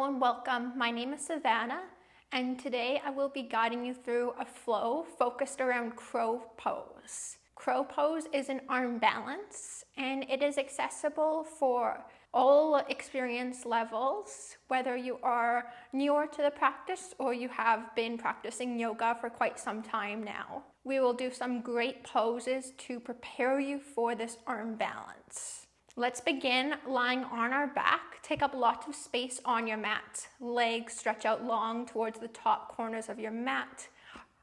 Hello and welcome. My name is Savannah, and today I will be guiding you through a flow focused around crow pose. Crow pose is an arm balance, and it is accessible for all experience levels, whether you are newer to the practice or you have been practicing yoga for quite some time now. We will do some great poses to prepare you for this arm balance. Let's begin lying on our back. Take up lots of space on your mat. Legs stretch out long towards the top corners of your mat.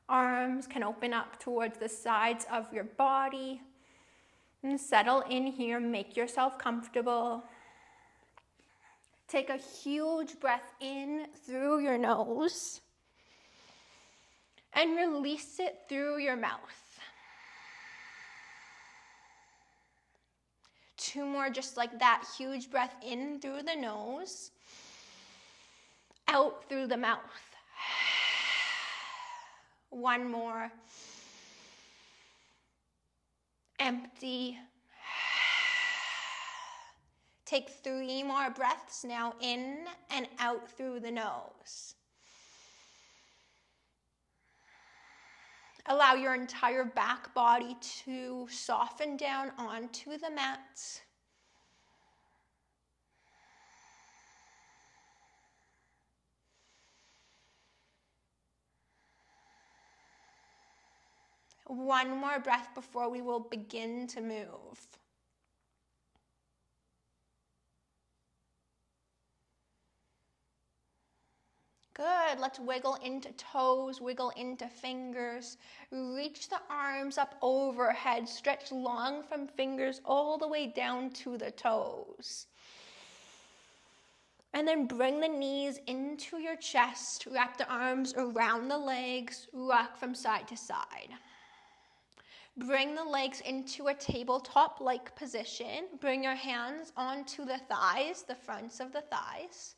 Arms can open up towards the sides of your body. And settle in here, make yourself comfortable. Take a huge breath in through your nose and release it through your mouth. 2 more just like that. Huge breath in through the nose, out through the mouth. 1 more. Empty. Take 3 more breaths now, in and out through the nose. Allow your entire back body to soften down onto the mat. One more breath before we will begin to move. Good, let's wiggle into toes, wiggle into fingers. Reach the arms up overhead, stretch long from fingers all the way down to the toes. And then bring the knees into your chest, wrap the arms around the legs, rock from side to side. Bring the legs into a tabletop-like position. Bring your hands onto the thighs, the fronts of the thighs.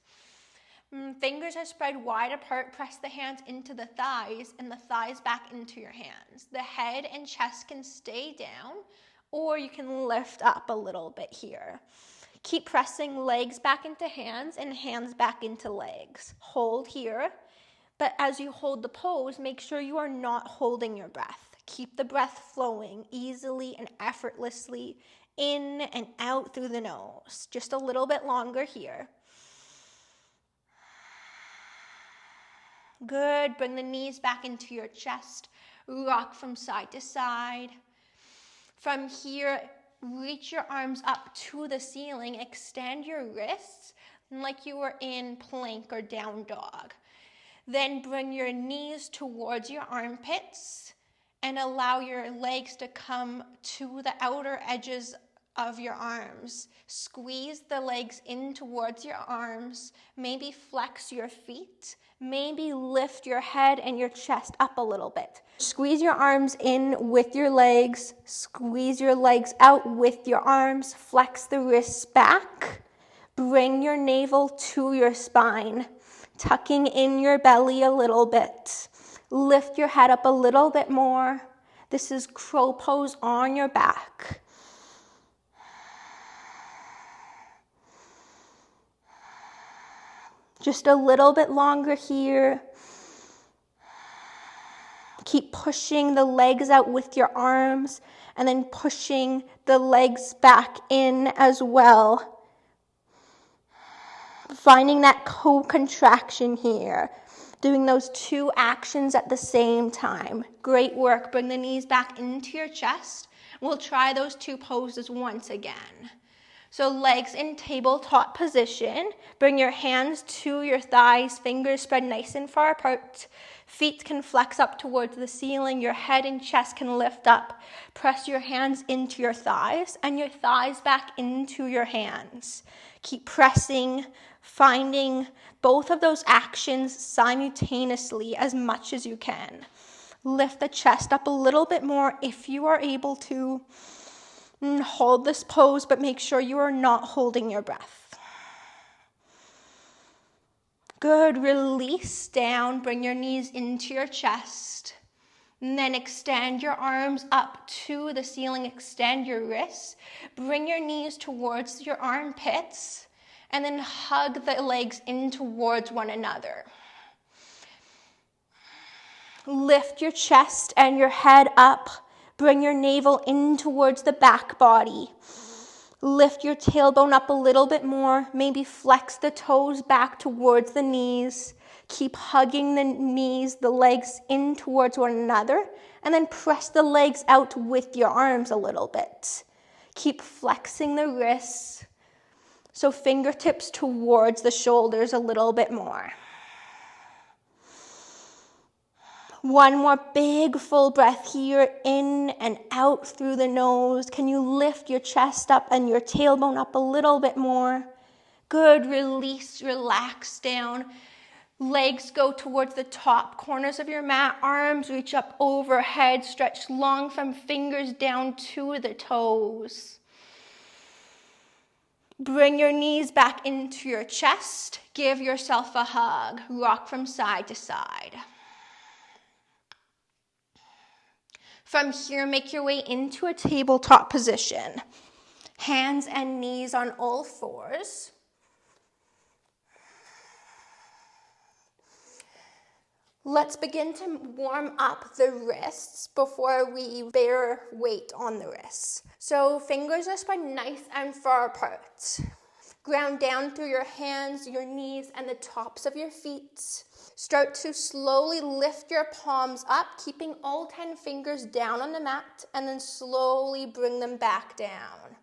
Fingers are spread wide apart. Press the hands into the thighs and the thighs back into your hands. The head and chest can stay down, or you can lift up a little bit here. Keep pressing legs back into hands and hands back into legs. Hold here, but as you hold the pose, make sure you are not holding your breath. Keep the breath flowing easily and effortlessly in and out through the nose. Just a little bit longer here. Good. Bring the knees back into your chest. Rock from side to side. From here, reach your arms up to the ceiling. Extend your wrists like you were in plank or down dog. Then bring your knees towards your armpits and allow your legs to come to the outer edges of your arms. Squeeze the legs in towards your arms. Maybe flex your feet. Maybe lift your head and your chest up a little bit. Squeeze your arms in with your legs. Squeeze your legs out with your arms. Flex the wrists back. Bring your navel to your spine, tucking in your belly a little bit. Lift your head up a little bit more. This is crow pose on your back. Just a little bit longer here. Keep pushing the legs out with your arms and then pushing the legs back in as well. Finding that co-contraction here. Doing those 2 actions at the same time. Great work. Bring the knees back into your chest. We'll try those 2 poses once again. So legs in tabletop position. Bring your hands to your thighs, fingers spread nice and far apart. Feet can flex up towards the ceiling. Your head and chest can lift up. Press your hands into your thighs and your thighs back into your hands. Keep pressing, finding both of those actions simultaneously as much as you can. Lift the chest up a little bit more if you are able to. Hold this pose, but make sure you are not holding your breath. Good. Release down. Bring your knees into your chest. And then extend your arms up to the ceiling. Extend your wrists. Bring your knees towards your armpits. and then hug the legs in towards one another. Lift your chest and your head up. Bring your navel in towards the back body. Lift your tailbone up a little bit more. Maybe flex the toes back towards the knees. Keep hugging the knees, the legs in towards one another, and then press the legs out with your arms a little bit. Keep flexing the wrists, so fingertips towards the shoulders a little bit more. One more big full breath here, in and out through the nose. Can you lift your chest up and your tailbone up a little bit more? Good, release, relax down. Legs go towards the top corners of your mat. Arms reach up overhead, stretch long from fingers down to the toes. Bring your knees back into your chest. Give yourself a hug. Rock from side to side. From here, make your way into a tabletop position. Hands and knees on all fours. Let's begin to warm up the wrists before we bear weight on the wrists. So fingers are spread nice and far apart. Ground down through your hands, your knees, and the tops of your feet. Start to slowly lift your palms up, keeping all 10 fingers down on the mat, and then slowly bring them back down.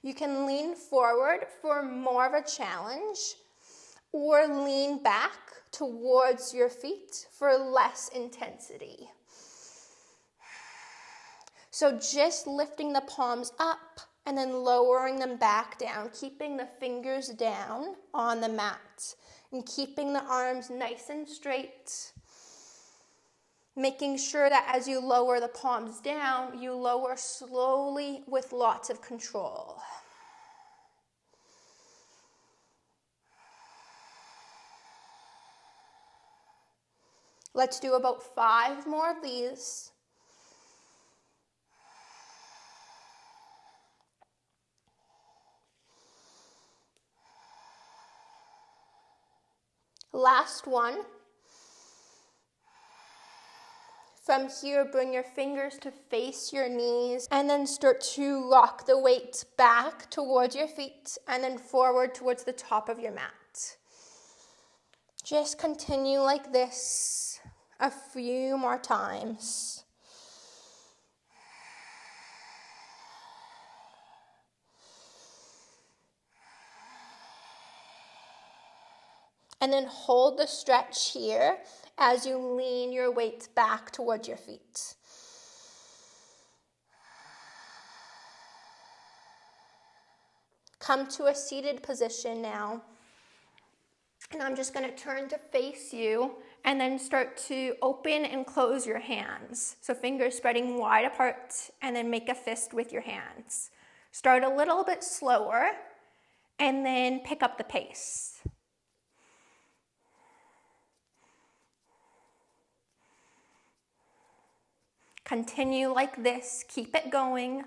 You can lean forward for more of a challenge, or lean back towards your feet for less intensity. So just lifting the palms up and then lowering them back down, keeping the fingers down on the mat and keeping the arms nice and straight. Making sure that as you lower the palms down, you lower slowly with lots of control. Let's do about 5 more of these. Last one. From here, bring your fingers to face your knees and then start to rock the weight back towards your feet and then forward towards the top of your mat. Just continue like this a few more times. And then hold the stretch here as you lean your weight back towards your feet. Come to a seated position now. And I'm just going to turn to face you and then start to open and close your hands. So fingers spreading wide apart and then make a fist with your hands. Start a little bit slower and then pick up the pace. Continue like this. Keep it going.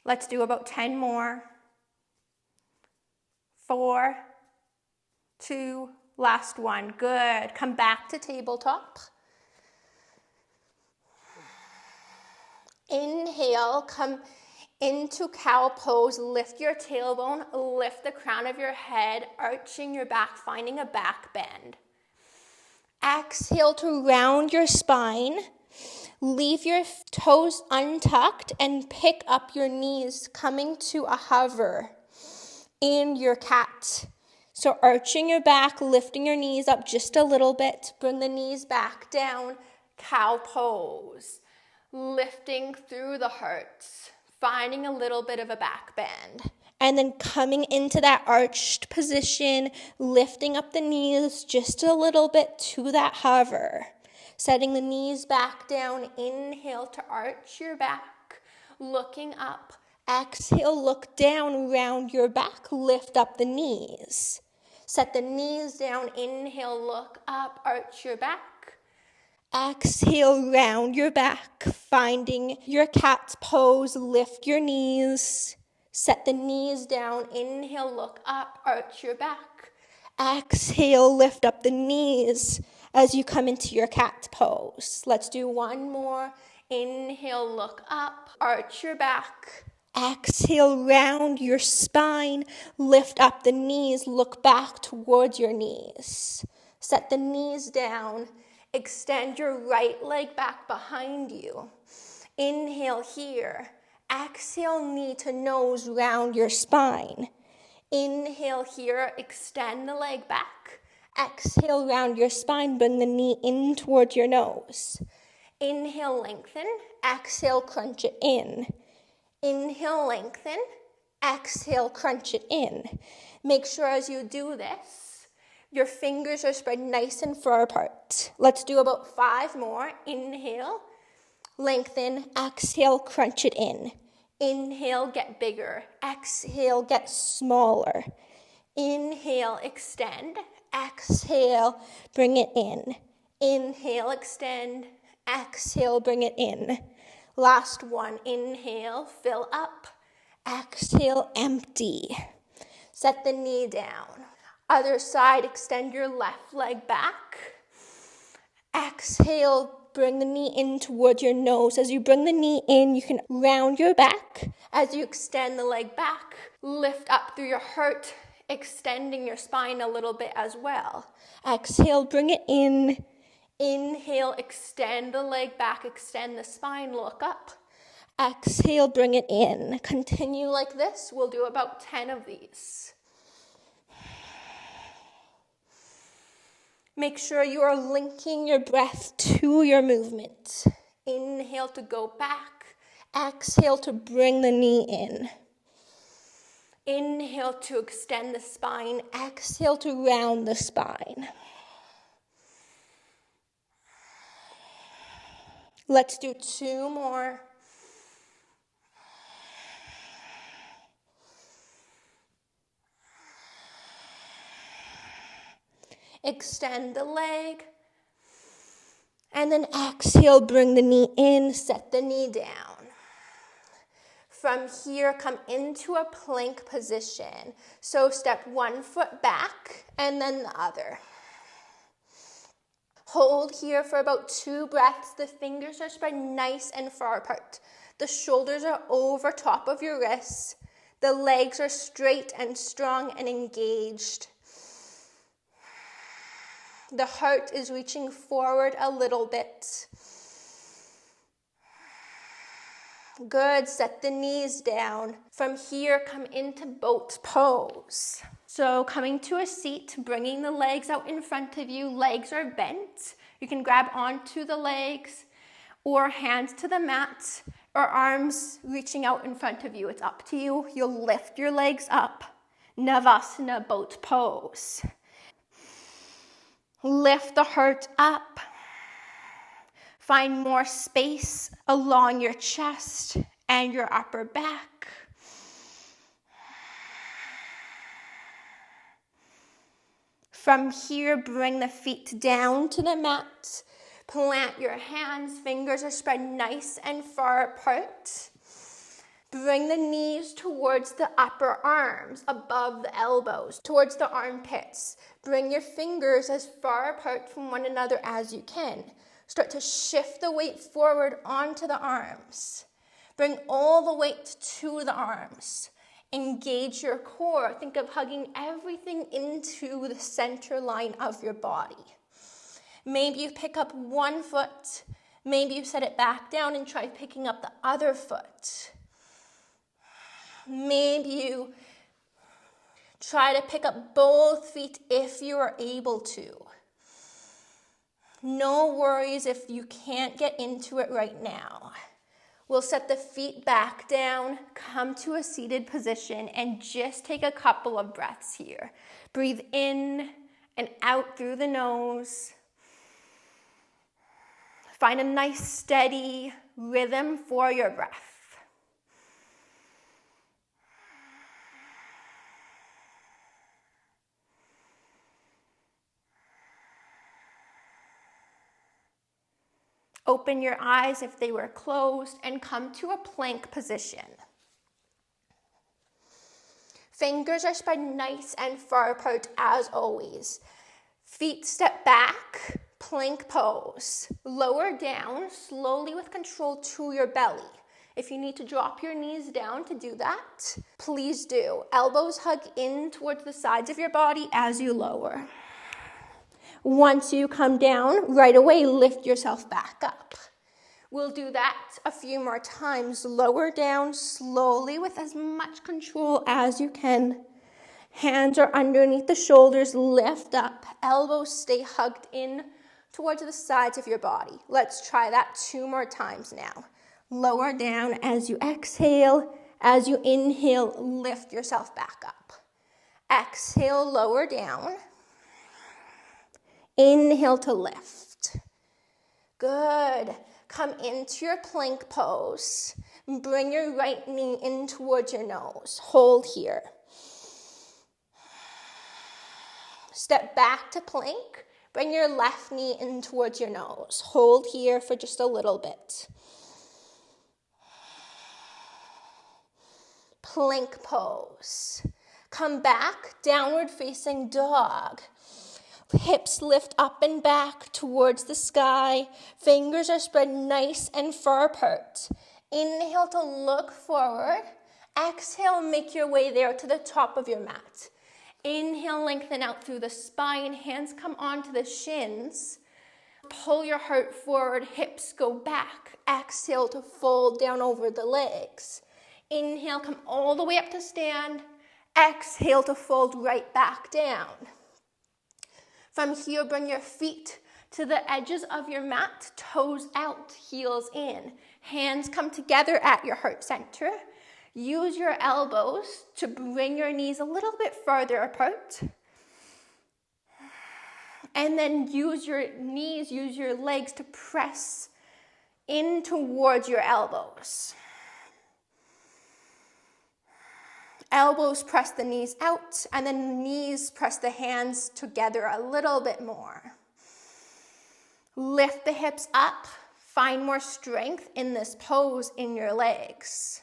Let's do about 10 more. 4, 2, last one. Good. Come back to tabletop. Inhale, come into cow pose. Lift your tailbone, lift the crown of your head, arching your back, finding a back bend. Exhale to round your spine. Leave your toes untucked and pick up your knees, coming to a hover in your cat. So arching your back, lifting your knees up just a little bit. Bring the knees back down, cow pose. Lifting through the heart, finding a little bit of a back bend. And then coming into that arched position, lifting up the knees just a little bit to that hover. Setting the knees back down, inhale to arch your back, looking up. Exhale, look down, round your back, lift up the knees. Set the knees down, inhale, look up, arch your back. Exhale, round your back, finding your cat's pose. Lift your knees. Set the knees down. Inhale, look up, arch your back. Exhale, lift up the knees as you come into your cat pose. Let's do one more. Inhale, look up, arch your back. Exhale, round your spine, lift up the knees, look back towards your knees. Set the knees down, extend your right leg back behind you. Inhale here. Exhale, knee to nose, round your spine. Inhale here, extend the leg back. Exhale, round your spine, bring the knee in towards your nose. Inhale, lengthen. Exhale, crunch it in. Inhale, lengthen. Exhale, crunch it in. Make sure as you do this, your fingers are spread nice and far apart. Let's do about 5 more. Inhale, lengthen. Exhale, crunch it in. Inhale, get bigger. Exhale, get smaller. Inhale, extend. Exhale, bring it in. Inhale, extend. Exhale, bring it in. Last one. Inhale, fill up. Exhale, empty. Set the knee down. Other side, extend your left leg back. Exhale, bring the knee in towards your nose. As you bring the knee in, you can round your back. As you extend the leg back, lift up through your heart, extending your spine a little bit as well. Exhale, bring it in. Inhale, extend the leg back, extend the spine, look up. Exhale, bring it in. Continue like this. We'll do about 10 of these. Make sure you are linking your breath to your movement. Inhale to go back. Exhale to bring the knee in. Inhale to extend the spine. Exhale to round the spine. Let's do 2 more. Extend the leg. And then exhale, bring the knee in, set the knee down. From here, come into a plank position. So step 1 foot back and then the other. Hold here for about 2 breaths. The fingers are spread nice and far apart. The shoulders are over top of your wrists. The legs are straight and strong and engaged. The heart is reaching forward a little bit. Good, set the knees down. From here, come into boat pose. So coming to a seat, bringing the legs out in front of you. Legs are bent. You can grab onto the legs or hands to the mat or arms reaching out in front of you. It's up to you. You'll lift your legs up. Navasana, boat pose. Lift the heart up. Find more space along your chest and your upper back. From here, bring the feet down to the mat. Plant your hands. Fingers are spread nice and far apart. Bring the knees towards the upper arms, above the elbows, towards the armpits. Bring your fingers as far apart from one another as you can. Start to shift the weight forward onto the arms. Bring all the weight to the arms. Engage your core. Think of hugging everything into the center line of your body. Maybe you pick up 1 foot. Maybe you set it back down and try picking up the other foot. Maybe you try to pick up both feet if you are able to. No worries if you can't get into it right now. We'll set the feet back down, come to a seated position, and just take a couple of breaths here. Breathe in and out through the nose. Find a nice steady rhythm for your breath. Open your eyes if they were closed and come to a plank position. Fingers are spread nice and far apart as always. Feet step back, plank pose. Lower down slowly with control to your belly. If you need to drop your knees down to do that, please do. Elbows hug in towards the sides of your body as you lower. Once you come down, right away lift yourself back up. We'll do that a few more times. Lower down slowly with as much control as you can. Hands are underneath the shoulders, lift up. Elbows stay hugged in towards the sides of your body. Let's try that 2 more times now. Lower down as you exhale. As you inhale, lift yourself back up. Exhale, lower down. Inhale to lift. Good. Come into your plank pose. Bring your right knee in towards your nose. Hold here. Step back to plank. Bring your left knee in towards your nose. Hold here for just a little bit. Plank pose. Come back, downward facing dog. Hips lift up and back towards the sky. Fingers are spread nice and far apart. Inhale to look forward. Exhale, make your way there to the top of your mat. Inhale, lengthen out through the spine. Hands come onto the shins. Pull your heart forward, hips go back. Exhale to fold down over the legs. Inhale, come all the way up to stand. Exhale to fold right back down. From here, bring your feet to the edges of your mat, toes out, heels in. Hands come together at your heart center. Use your elbows to bring your knees a little bit farther apart. And then use your knees, use your legs to press in towards your elbows. Elbows press the knees out, and then knees press the hands together a little bit more. Lift the hips up. Find more strength in this pose in your legs.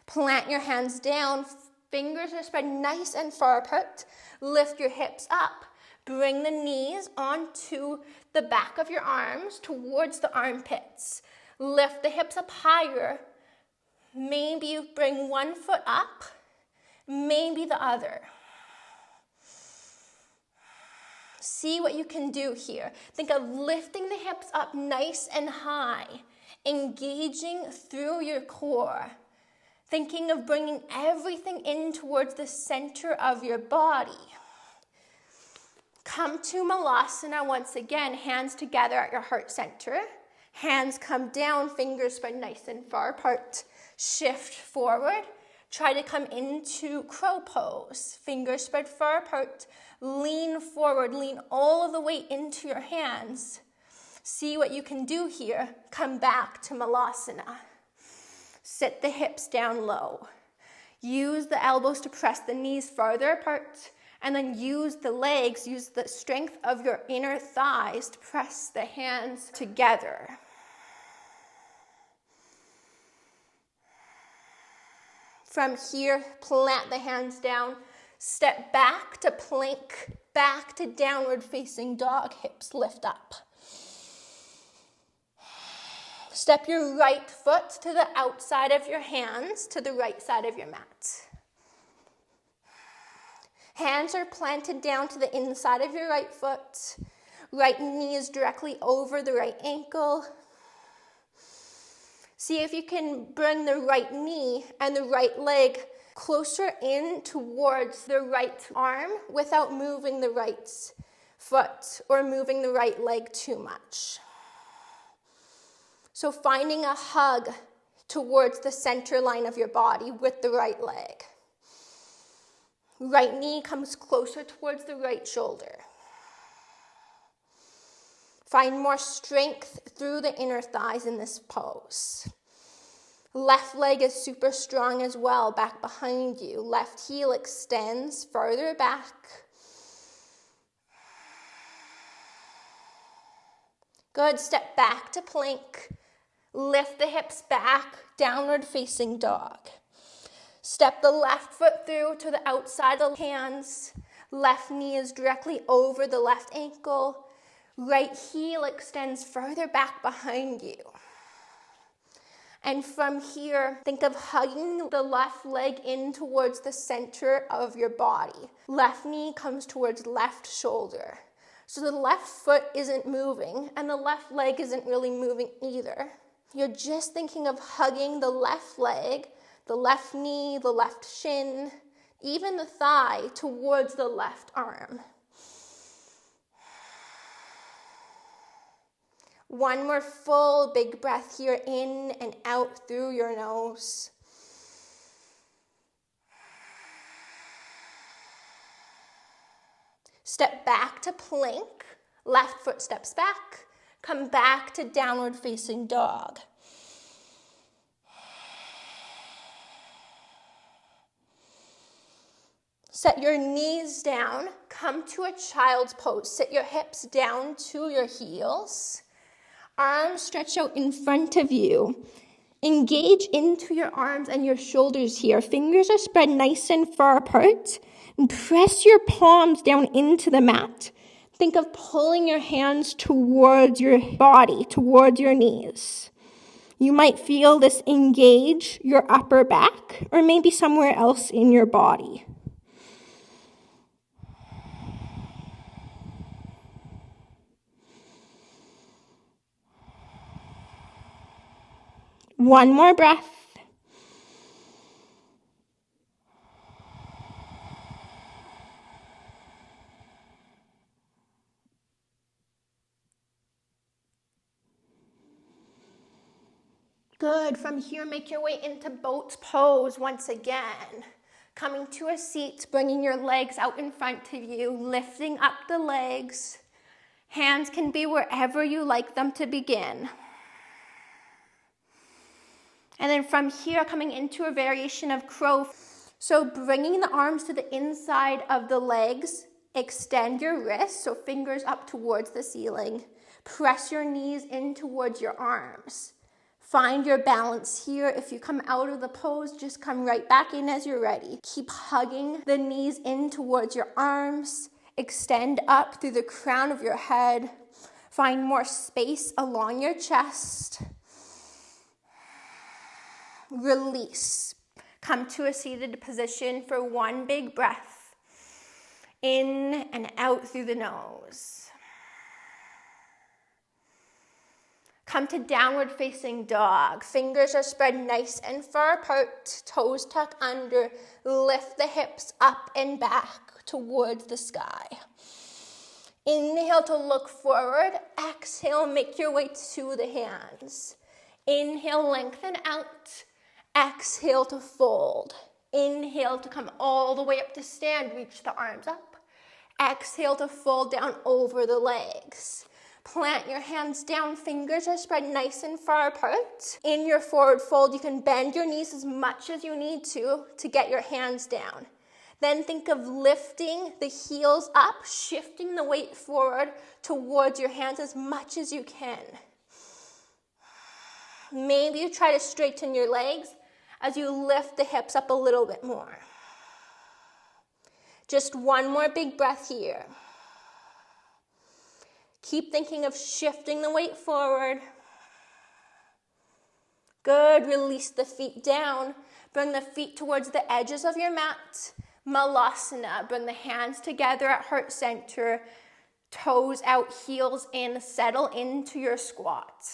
Plant your hands down. Fingers are spread nice and far apart. Lift your hips up. Bring the knees onto the back of your arms towards the armpits. Lift the hips up higher. Maybe you bring one foot up. Maybe the other. See what you can do here. Think of lifting the hips up nice and high, engaging through your core. Thinking of bringing everything in towards the center of your body. Come to Malasana once again, hands together at your heart center. Hands come down, fingers spread nice and far apart. Shift forward. Try to come into crow pose. Fingers spread far apart. Lean forward. Lean all of the weight into your hands. See what you can do here. Come back to Malasana. Sit the hips down low. Use the elbows to press the knees farther apart. And then use the legs, use the strength of your inner thighs to press the hands together. From here, plant the hands down, step back to plank, back to downward facing dog, hips lift up. Step your right foot to the outside of your hands, to the right side of your mat. Hands are planted down to the inside of your right foot. Right knee is directly over the right ankle. See if you can bring the right knee and the right leg closer in towards the right arm without moving the right foot or moving the right leg too much. So finding a hug towards the center line of your body with the right leg. Right knee comes closer towards the right shoulder. Find more strength through the inner thighs in this pose. Left leg is super strong as well, back behind you. Left heel extends further back. Good, step back to plank. Lift the hips back, downward facing dog. Step the left foot through to the outside of the hands. Left knee is directly over the left ankle. Right heel extends further back behind you. And from here, think of hugging the left leg in towards the center of your body. Left knee comes towards left shoulder. So the left foot isn't moving, and the left leg isn't really moving either. You're just thinking of hugging the left leg, the left knee, the left shin, even the thigh towards the left arm. One more full big breath here, in and out through your nose. Step back to plank, left foot steps back, come back to downward facing dog. Set your knees down, come to a child's pose. Sit your hips down to your heels. Arms stretch out in front of you. Engage into your arms and your shoulders here. Fingers are spread nice and far apart. And press your palms down into the mat. Think of pulling your hands towards your body, towards your knees. You might feel this engage your upper back or maybe somewhere else in your body. One more breath. Good. From here, make your way into boat's pose once again. Coming to a seat, bringing your legs out in front of you, lifting up the legs. Hands can be wherever you like them to begin. And then from here, coming into a variation of crow. So bringing the arms to the inside of the legs, extend your wrists, so fingers up towards the ceiling. Press your knees in towards your arms. Find your balance here. If you come out of the pose, just come right back in as you're ready. Keep hugging the knees in towards your arms. Extend up through the crown of your head. Find more space along your chest. Release. Come to a seated position for one big breath. In and out through the nose. Come to downward facing dog. Fingers are spread nice and far apart. Toes tuck under. Lift the hips up and back towards the sky. Inhale to look forward. Exhale, make your way to the hands. Inhale, lengthen out. Exhale to fold. Inhale to come all the way up to stand. Reach the arms up. Exhale to fold down over the legs. Plant your hands down. Fingers are spread nice and far apart. In your forward fold, you can bend your knees as much as you need to get your hands down. Then think of lifting the heels up, shifting the weight forward towards your hands as much as you can. Maybe you try to straighten your legs as you lift the hips up a little bit more. Just one more big breath here. Keep thinking of shifting the weight forward. Good. Release the feet down. Bring the feet towards the edges of your mat. Malasana. Bring the hands together at heart center. Toes out, heels in. Settle into your squat.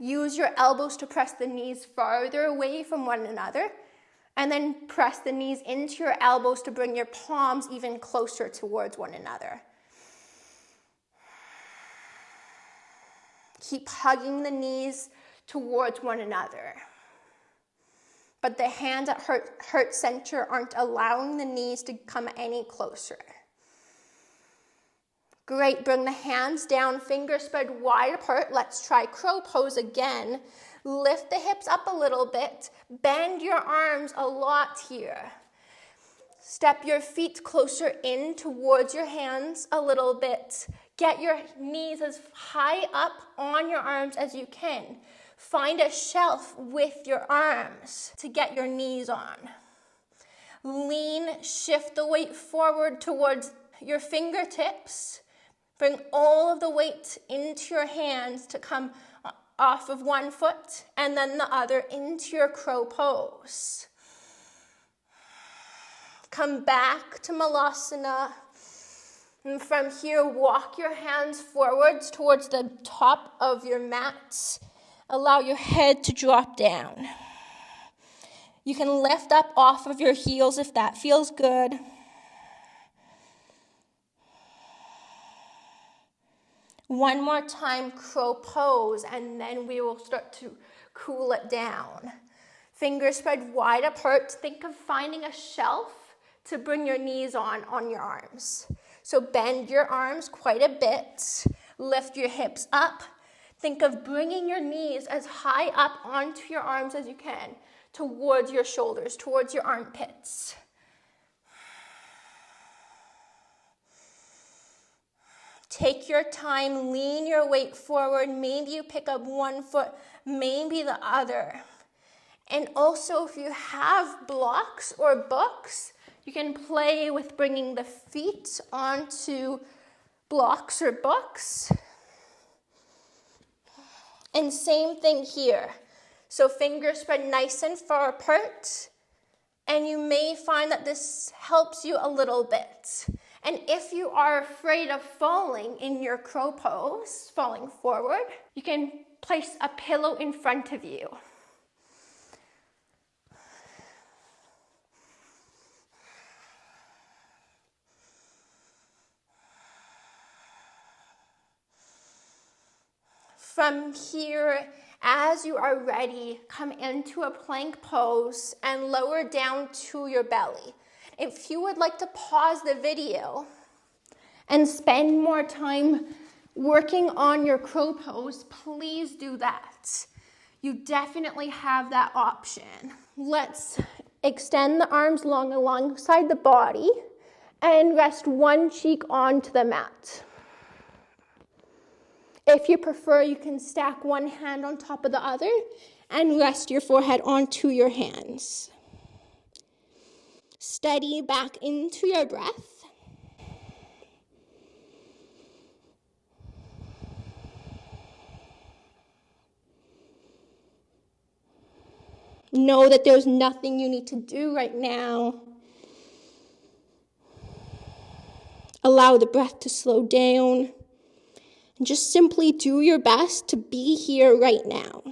Use your elbows to press the knees farther away from one another. And then press the knees into your elbows to bring your palms even closer towards one another. Keep hugging the knees towards one another. But the hands at heart center aren't allowing the knees to come any closer. Great, bring the hands down, fingers spread wide apart. Let's try crow pose again. Lift the hips up a little bit. Bend your arms a lot here. Step your feet closer in towards your hands a little bit. Get your knees as high up on your arms as you can. Find a shelf with your arms to get your knees on. Lean, shift the weight forward towards your fingertips. Bring all of the weight into your hands to come off of one foot and then the other into your crow pose. Come back to Malasana. And from here, walk your hands forwards towards the top of your mat. Allow your head to drop down. You can lift up off of your heels if that feels good. One more time, crow pose, and then we will start to cool it down. Fingers spread wide apart. Think of finding a shelf to bring your knees on your arms. So bend your arms quite a bit. Lift your hips up. Think of bringing your knees as high up onto your arms as you can, towards your shoulders, towards your armpits. Take your time, lean your weight forward. Maybe you pick up one foot, maybe the other. And also, if you have blocks or books, you can play with bringing the feet onto blocks or books. And same thing here. So fingers spread nice and far apart. And you may find that this helps you a little bit. And if you are afraid of falling in your crow pose, falling forward, you can place a pillow in front of you. From here, as you are ready, come into a plank pose and lower down to your belly. If you would like to pause the video and spend more time working on your crow pose, please do that. You definitely have that option. Let's extend the arms long alongside the body and rest one cheek onto the mat. If you prefer, you can stack one hand on top of the other and rest your forehead onto your hands. Steady back into your breath. Know that there's nothing you need to do right now. Allow the breath to slow down. And just simply do your best to be here right now.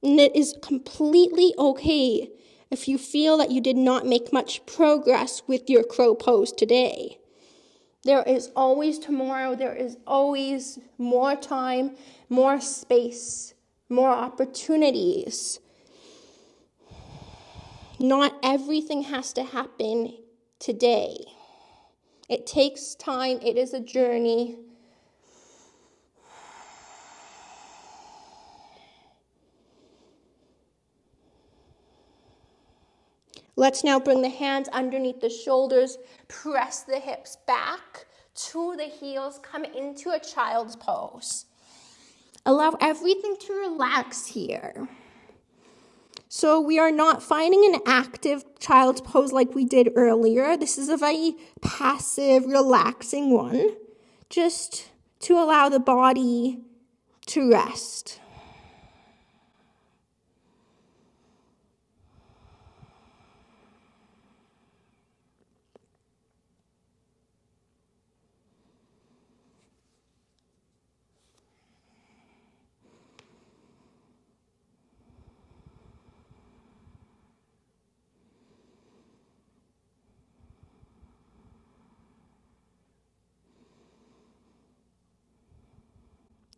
And it is completely okay if you feel that you did not make much progress with your crow pose today. There is always tomorrow. There is always more time, more space, more opportunities. Not everything has to happen today. It takes time. It is a journey. Let's now bring the hands underneath the shoulders. Press the hips back to the heels. Come into a child's pose. Allow everything to relax here. So we are not finding an active child's pose like we did earlier. This is a very passive, relaxing one, just to allow the body to rest.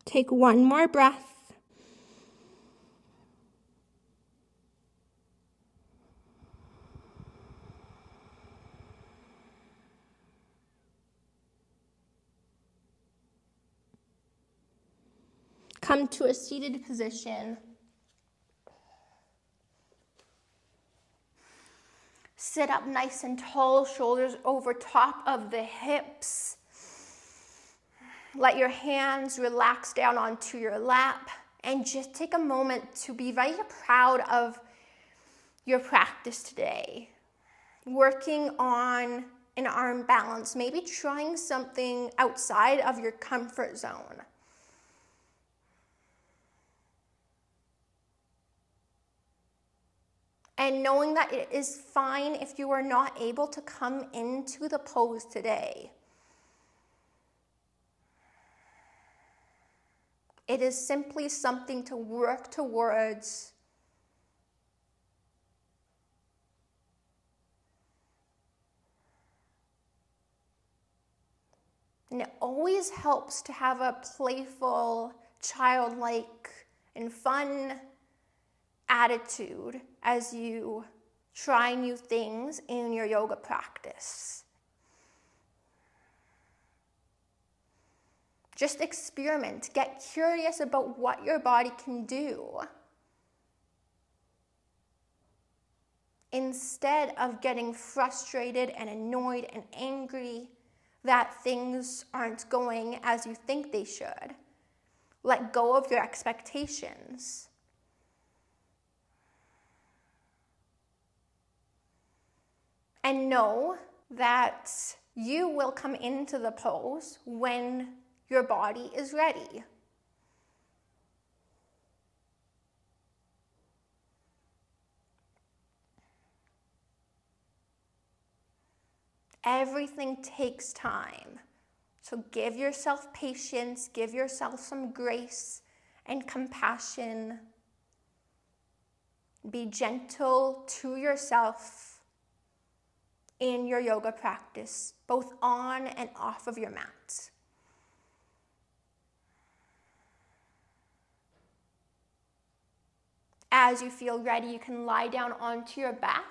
Take one more breath. Come to a seated position. Sit up nice and tall, shoulders over top of the hips. Let your hands relax down onto your lap, and just take a moment to be very proud of your practice today. Working on an arm balance, maybe trying something outside of your comfort zone. And knowing that it is fine if you are not able to come into the pose today. It is simply something to work towards. And it always helps to have a playful, childlike, and fun attitude as you try new things in your yoga practice. Just experiment, get curious about what your body can do, instead of getting frustrated and annoyed and angry that things aren't going as you think they should. Let go of your expectations. And know that you will come into the pose when your body is ready. Everything takes time. So give yourself patience, give yourself some grace and compassion. Be gentle to yourself in your yoga practice, both on and off of your mat. As you feel ready, you can lie down onto your back.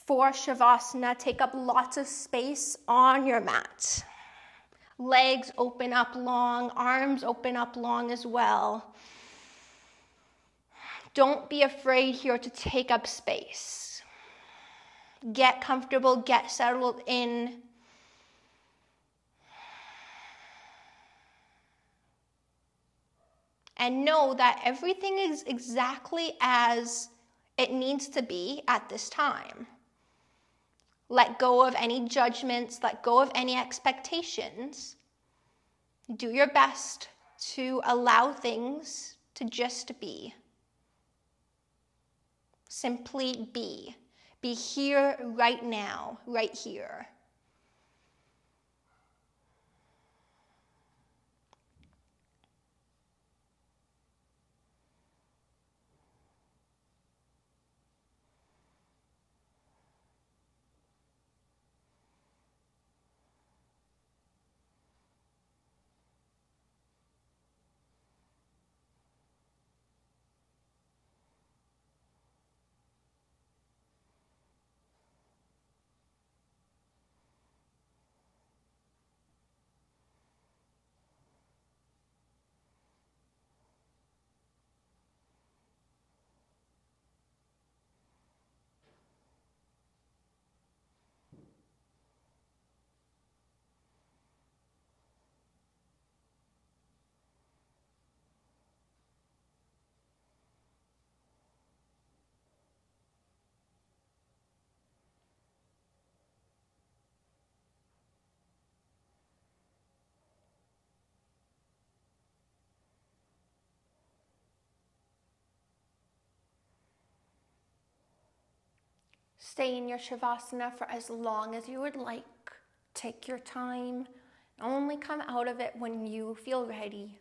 For Shavasana, take up lots of space on your mat. Legs open up long, arms open up long as well. Don't be afraid here to take up space. Get comfortable, get settled in. And know that everything is exactly as it needs to be at this time. Let go of any judgments, let go of any expectations. Do your best to allow things to just be. Simply be. Be here right now, right here. Stay in your Shavasana for as long as you would like. Take your time. Only come out of it when you feel ready.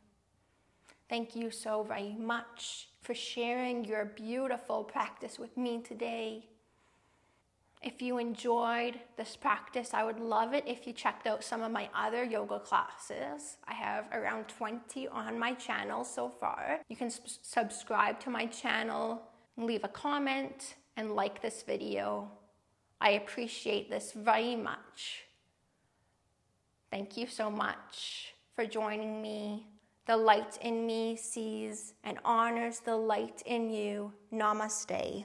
Thank you so very much for sharing your beautiful practice with me today. If you enjoyed this practice, I would love it if you checked out some of my other yoga classes. I have around 20 on my channel so far. You can subscribe to my channel, leave a comment, and like this video. I appreciate this very much. Thank you so much for joining me. The light in me sees and honors the light in you. Namaste.